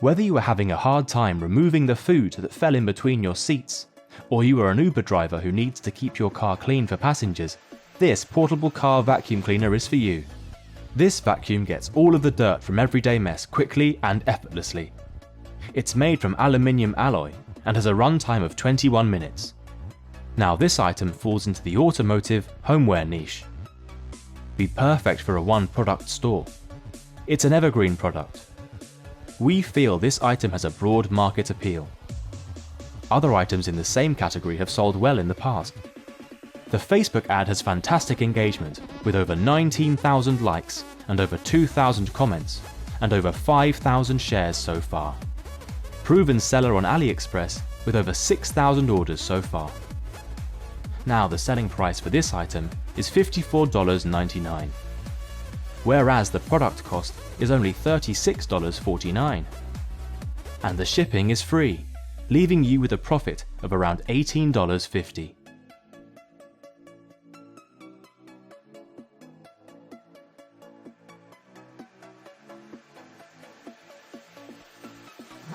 Whether you are having a hard time removing the food that fell in between your seats, or you are an Uber driver who needs to keep your car clean for passengers, this portable car vacuum cleaner is for you. This vacuum gets all of the dirt from everyday mess quickly and effortlessly. It's made from aluminium alloy and has a runtime of 21 minutes. Now this item falls into the automotive homeware niche. Be perfect for a one-product store. It's an evergreen product. We feel this item has a broad market appeal. Other items in the same category have sold well in the past. The Facebook ad has fantastic engagement, with over 19,000 likes and over 2,000 comments, and over 5,000 shares so far. Proven seller on AliExpress with over 6,000 orders so far. Now the selling price for this item is $54.99, whereas the product cost is only $36.49. And the shipping is free, leaving you with a profit of around $18.50.